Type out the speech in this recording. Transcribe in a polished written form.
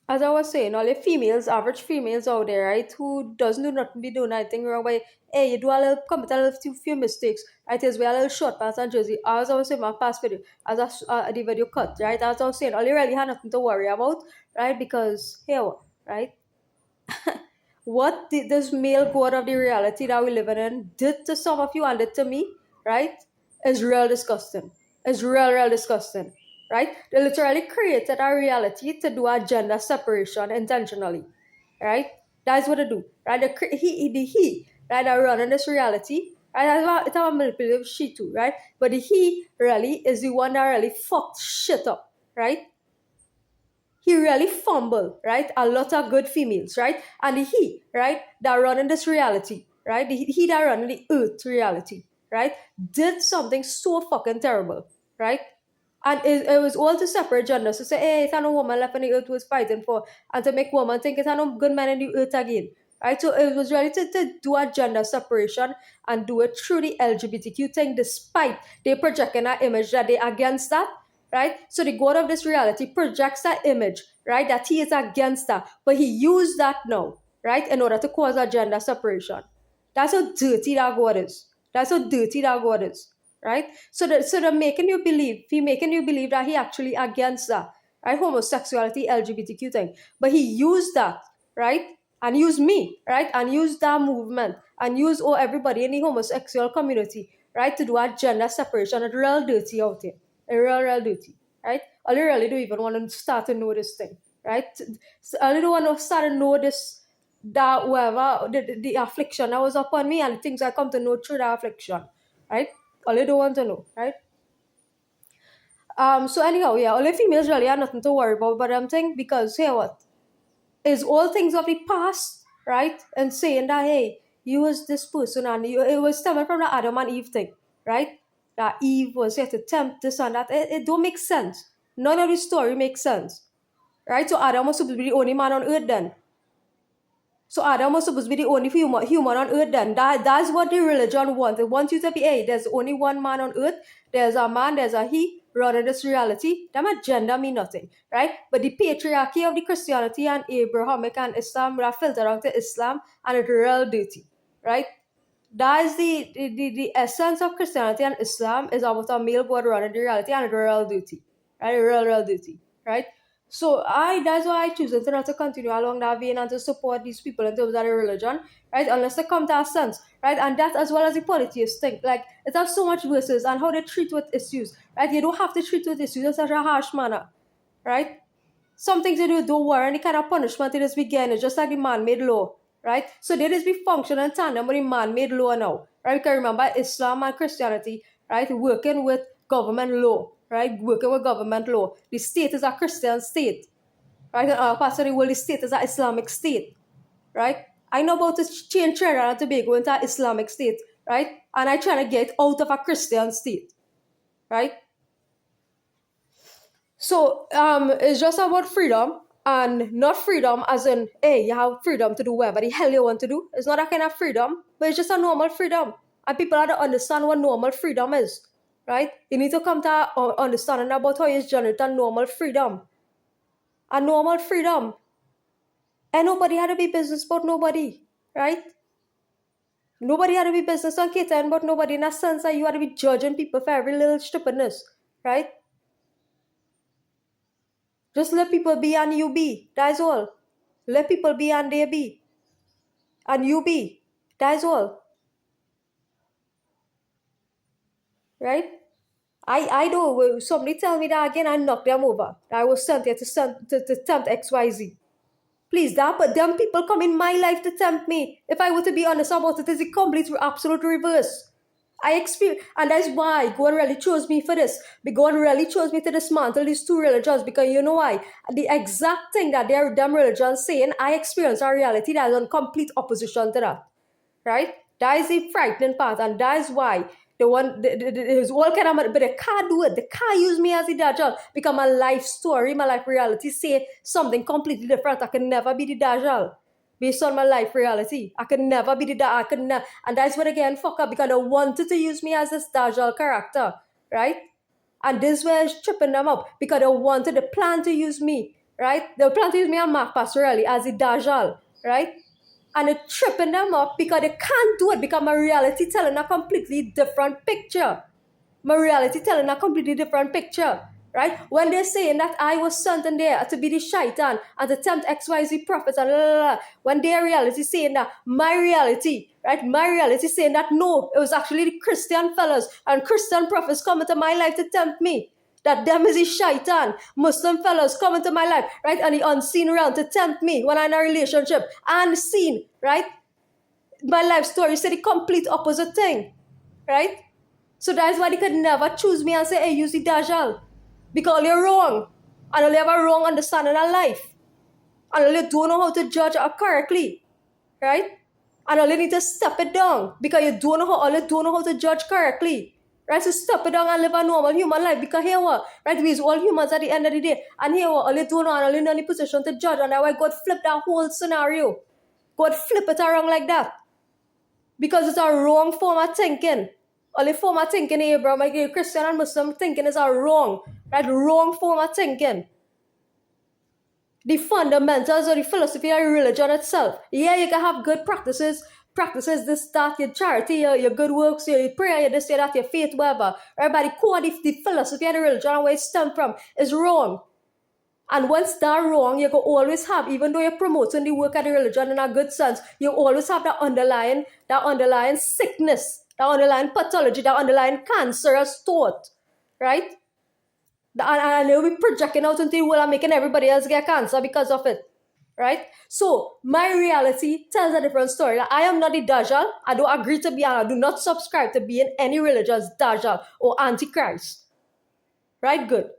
as I was saying, all the females, average females out there, right, who doesn't do nothing, be doing anything wrong, but hey, you do a little, commit a little few mistakes, right? Is we a little short pants and jersey. As I was saying, my past video, as the video cut, right? As I was saying, all you really had nothing to worry about, right? Because here, right? What this male god of the reality that we live in did to some of you and did to me, right, is real disgusting. Is real disgusting, right? They literally created a reality to do a gender separation intentionally, right? That's what they do, right? He, right, are running this reality, right? It's a manipulative she too, right? But the he really is the one that really fucked shit up, right? He really fumbled, right? A lot of good females, right? And the he, right, that running this reality, right? The he that running the earth reality, right, did something so fucking terrible, right? And it was all to separate genders to say, hey, it's no woman left on the earth was fighting for, and to make women think it's no good men in the earth again. Right? So it was ready to do a gender separation and do it through the LGBTQ thing, despite they projecting an image that they against that, right? So the god of this reality projects that image, right, that he is against that, but he used that now, right, in order to cause a gender separation. That's how dirty that god is. That's how dirty that god is, right? So they're making you believe, he making you believe that he actually against that, right, homosexuality, LGBTQ thing, but he used that, right, and used me, right, and used that movement and used everybody in the homosexual community, right, to do a gender separation. It's real dirty out here, real dirty, right? I really don't even want to start to know this thing, right? So I don't want to start to know this, that whatever the affliction that was upon me and the things I come to know through that affliction, right? All you don't want to know, right? So anyhow, yeah, all the females really are nothing to worry about, but I'm saying because here what is all things of the past, right? And saying that hey, you was this person and you, it was stemming from the Adam and Eve thing, right? That Eve was here to tempt this and that. It don't make sense. None of the story makes sense, right? So Adam was supposed to be the only man on earth then. So Adam was supposed to be the only human on earth then. That's what the religion wants. It wants you to be, hey, there's only one man on earth. There's a man, there's a he, running this reality. That my gender mean nothing, right? But the patriarchy of the Christianity and Abrahamic and Islam that filter onto Islam and it's real dirty, right? That is the essence of Christianity and Islam is about a male god running the reality and it's real dirty, right? Real dirty, right? So that's why I choose to not to continue along that vein and to support these people in terms of their religion, right? Unless they come to a sense, right? And that as well as the polytheists think. Like it has so much verses and how they treat with issues, right? You don't have to treat with issues in such a harsh manner, right? Some things you do don't warrant any kind of punishment in this beginning. It's just like the man-made law, right? So there is be function and tandem with the man-made law now, right? Because remember, Islam and Christianity, right, working with government law, right, working with government law. The state is a Christian state, right? And our part of the world, the state is an Islamic state, right? I know about to change Trinidad and Tobago into an Islamic state, right? And I trying to get out of a Christian state, right? So it's just about freedom and not freedom as in, hey, you have freedom to do whatever the hell you want to do. It's not that kind of freedom, but it's just a normal freedom. And people have to understand what normal freedom is, right? You need to come to understanding about how you generate a normal freedom. A normal freedom. And nobody had to be business about nobody, right? Nobody had to be business on catering but nobody in a sense that you had to be judging people for every little stupidness, right? Just let people be and you be. That's all. Let people be and they be. And you be. That's all. Right? I do. Somebody tell me that again, I knock them over. I was sent here to tempt XYZ. Please, that but them people come in my life to tempt me. If I were to be honest about it, it's a complete absolute reverse. I experience, and that's why God really chose me for this. God really chose me to dismantle these two religions because you know why? The exact thing that they're them religions saying, I experience a reality that is in complete opposition to that. Right? That is the frightening part, and that is why there's all kind of, but they can't do it. They can't use me as the dajjal because my life story, my life reality say something completely different. I can never be the dajjal based on my life reality. I could never be the dajjal. I could never, and that's what again fuck up because they wanted to use me as this dajjal character, right? And this was tripping them up because they wanted the plan to use me, right? They'll plan to use me and Mark Pastorelli as the dajjal, right? And it's tripping them up because they can't do it because my reality telling a completely different picture. My reality telling a completely different picture, right? When they're saying that I was sent in there to be the shaitan and to tempt XYZ prophets and when their reality saying that my reality, right? My reality saying that no, it was actually the Christian fellas and Christian prophets coming to my life to tempt me. That them is the shaitan, Muslim fellas come into my life, right? And the unseen realm to tempt me when I'm in a relationship. Unseen, right? My life story say the complete opposite thing, right? So that's why they could never choose me and say, hey, you see Dajjal. Because you're wrong. And you have a wrong understanding of life. And you don't know how to judge her correctly. Right? And you need to step it down. Because you don't know how to judge correctly. Right? So step it down and live a normal human life. Because here what? Right? We're all humans at the end of the day. And here what? All you don't know and all you're in a position to judge. And that's why God flipped that whole scenario. God flip it around like that. Because it's a wrong form of thinking. Only form of thinking, Abraham, like Christian and Muslim thinking is a wrong. That wrong form of thinking. The fundamentals or the philosophy of religion itself. Yeah, you can have good practices, this, that, your charity, your good works, your prayer, your this, your that, your faith, whatever. Right? But the core, the philosophy of the religion and where it stems from is wrong. And once that wrong, you can always have, even though you're promoting the work of the religion in a good sense, you always have that underlying sickness, that underlying pathology, that underlying cancerous thought, right? And you'll be projecting out into the world and making everybody else get cancer because of it, right? So my reality tells a different story. Like, I am not the Dajjal. I don't agree to be, and I do not subscribe to be in any religious Dajjal or Antichrist. Right? Good.